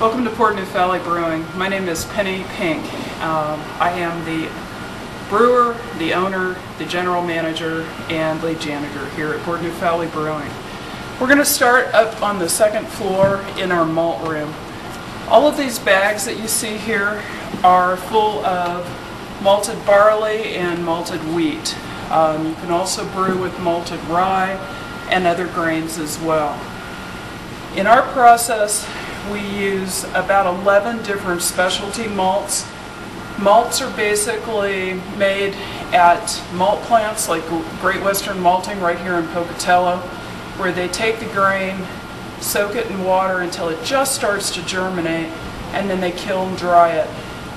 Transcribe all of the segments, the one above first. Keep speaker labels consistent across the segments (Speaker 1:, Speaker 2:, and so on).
Speaker 1: Welcome to Port Neuf Valley Brewing. My name is Penny Pink. I am the brewer, the owner, the general manager, and lead janitor here at Port Neuf Valley Brewing. We're going to start up on the second floor in our malt room. All of these bags that you see here are full of malted barley and malted wheat. You can also brew with malted rye and other grains as well. In our process, we use about 11 different specialty malts. Malts are basically made at malt plants like Great Western Malting right here in Pocatello, where they take the grain, soak it in water until it just starts to germinate, and then they kiln dry it.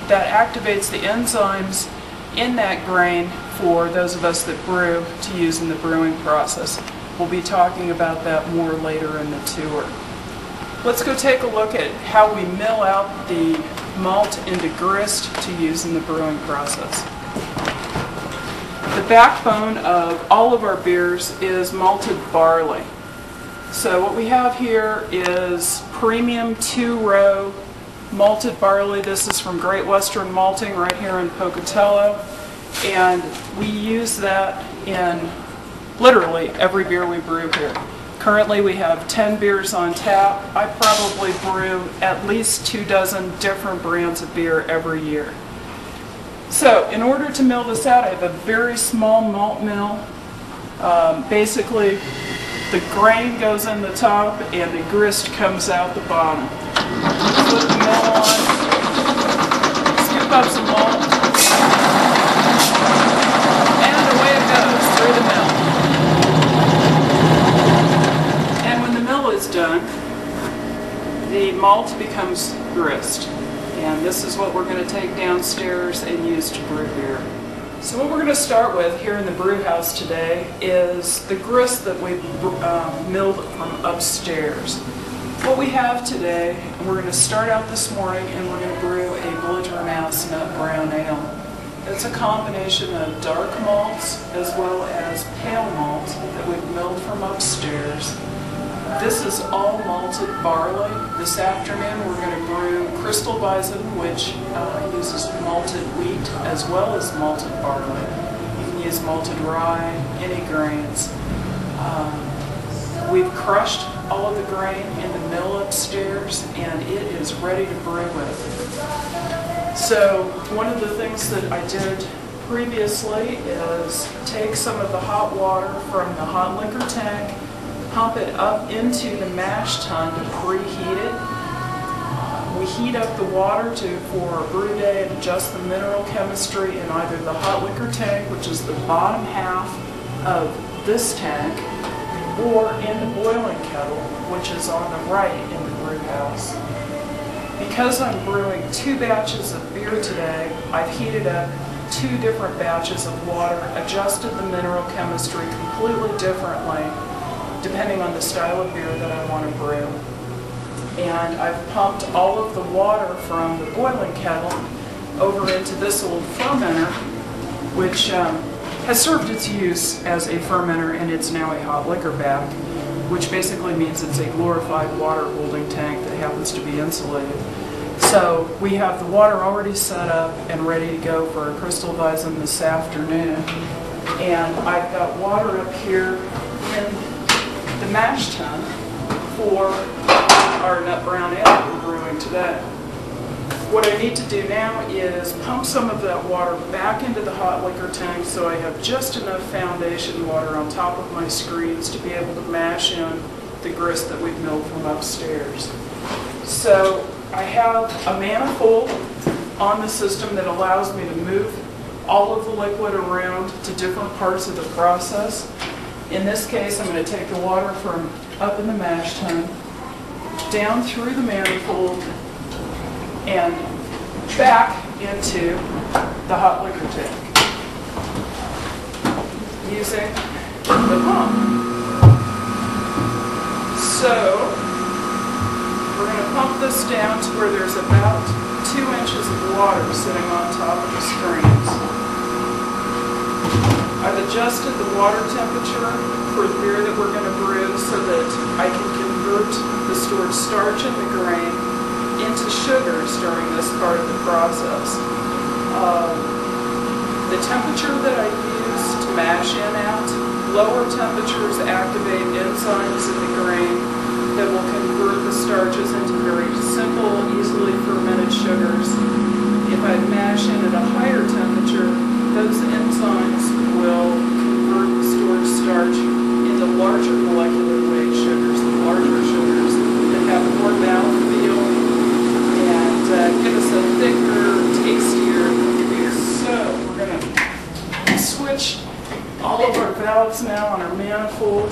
Speaker 1: That activates the enzymes in that grain for those of us that brew to use in the brewing process. We'll be talking about that more later in the tour. Let's go take a look at how we mill out the malt into grist to use in the brewing process. The backbone of all of our beers is malted barley. So what we have here is premium 2-row malted barley. This is from Great Western Malting right here in Pocatello, and we use that in literally every beer we brew here. Currently we have 10 beers on tap. I probably brew at least 24 different brands of beer every year. So in order to mill this out, I have a very small malt mill. Basically the grain goes in the top and the grist comes out the bottom. Put the mill on, scoop up some malt, and away it goes through the mill. Is done, the malt becomes grist, and this is what we're going to take downstairs and use to brew beer. So what we're going to start with here in the brew house today is the grist that we milled from upstairs. What we have today, and we're going to start out this morning and we're going to brew a Belligerent nut brown ale. It's a combination of dark malts as well as pale malt that we've milled from upstairs. This is all malted barley. This afternoon we're going to brew Crystal Bison, which uses malted wheat as well as malted barley. You can use malted rye, any grains. We've crushed all of the grain in the mill upstairs and it is ready to brew with. So one of the things that I did previously is take some of the hot water from the hot liquor tank, pump it up into the mash tun to preheat it. We heat up the water for a brew day and adjust the mineral chemistry in either the hot liquor tank, which is the bottom half of this tank, or in the boiling kettle, which is on the right in the brew house. Because I'm brewing 2 batches of beer today, I've heated up 2 different batches of water, adjusted the mineral chemistry completely differently depending on the style of beer that I want to brew. And I've pumped all of the water from the boiling kettle over into this old fermenter, which has served its use as a fermenter, and it's now a hot liquor bag, which basically means it's a glorified water holding tank that happens to be insulated. So we have the water already set up and ready to go for a Crystal Bison this afternoon. And I've got water up here in the mash tun for our nut brown ale we're brewing today. What I need to do now is pump some of that water back into the hot liquor tank so I have just enough foundation water on top of my screens to be able to mash in the grist that we've milled from upstairs. So I have a manifold on the system that allows me to move all of the liquid around to different parts of the process. In this case, I'm going to take the water from up in the mash tun, down through the manifold, and back into the hot liquor tank using the pump. So we're going to pump this down to where there's about 2 inches of water sitting on top of the screens. I've adjusted the water temperature for the beer that we're going to brew so that I can convert the stored starch in the grain into of sugars during this part of the process. The temperature that I use to mash in at, lower temperatures activate enzymes in the grain that will convert the starches into very simple, easily fermented sugars. If I mash in at a higher temperature, those enzymes will convert the stored starch into larger molecular weight sugars, larger sugars that have more mouthfeel and give us a thicker, tastier beer. So we're going to switch all of our valves now on our manifold.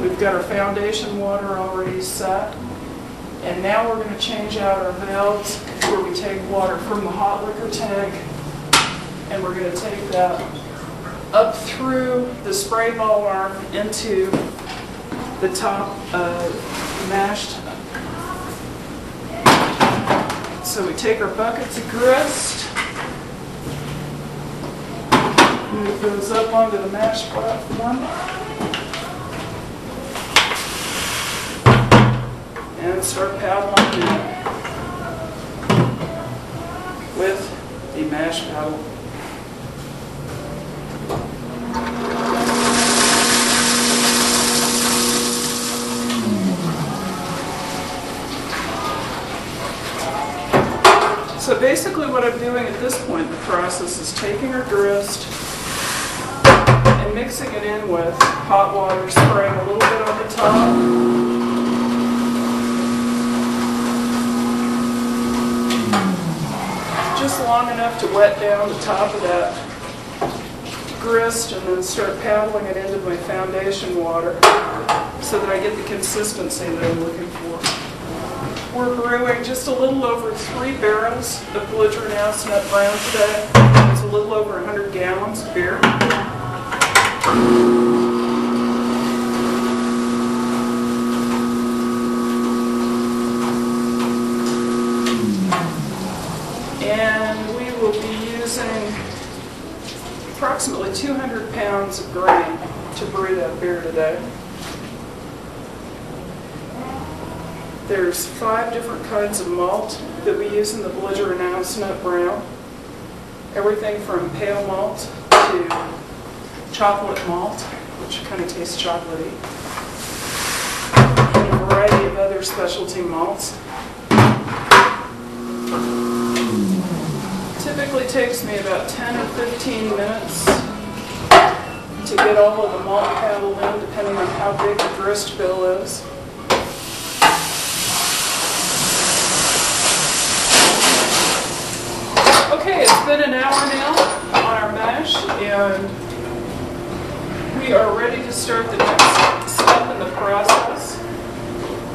Speaker 1: We've got our foundation water already set. And now we're going to change out our valves where we take water from the hot liquor tank and we're going to take that up through the spray ball arm into the top of the mash tun. So we take our buckets of grist, move those up onto the mash platform, and start paddling in with the mash paddle. So basically what I'm doing at this point in the process is taking our grist and mixing it in with hot water, spraying a little bit on the top. Just long enough to wet down the top of that grist and then start paddling it into my foundation water so that I get the consistency that I'm looking for. We're brewing just a little over 3 barrels of belligerent ounce nut brown today. It's a little over 100 gallons of beer. And we will be using approximately 200 pounds of grain to brew that beer today. There's 5 different kinds of malt that we use in the belligerent ounce nut brown. Everything from pale malt to chocolate malt, which kind of tastes chocolatey, and a variety of other specialty malts. Typically takes me about 10 or 15 minutes to get all of the malt paddled in, depending on how big the grist bill is. Okay, it's been an hour now on our mash, and we are ready to start the next step in the process,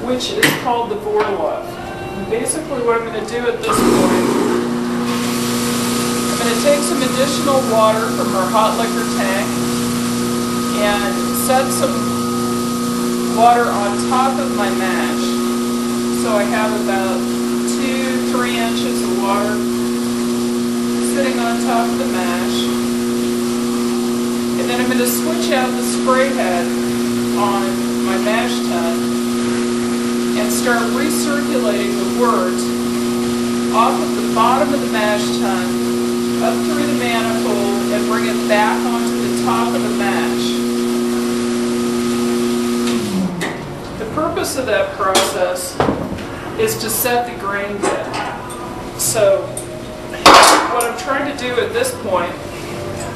Speaker 1: which is called the Vorlauf. Basically what I'm going to do at this point, I'm going to take some additional water from our hot liquor tank and set some water on top of my mash. So I have about 2-3 inches of water sitting on top of the mash. And then I'm going to switch out the spray head on my mash tun and start recirculating the wort off of the bottom of the mash tun up through the manifold and bring it back onto the top of the mash. The purpose of that process is to set the grain bed. So what I'm trying to do at this point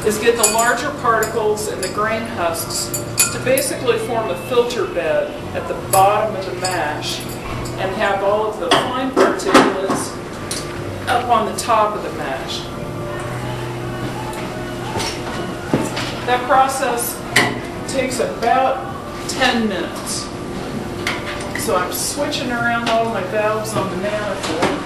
Speaker 1: is get the larger particles in the grain husks to basically form a filter bed at the bottom of the mash and have all of the fine particulates up on the top of the mash. That process takes about 10 minutes. So I'm switching around all my valves on the manifold.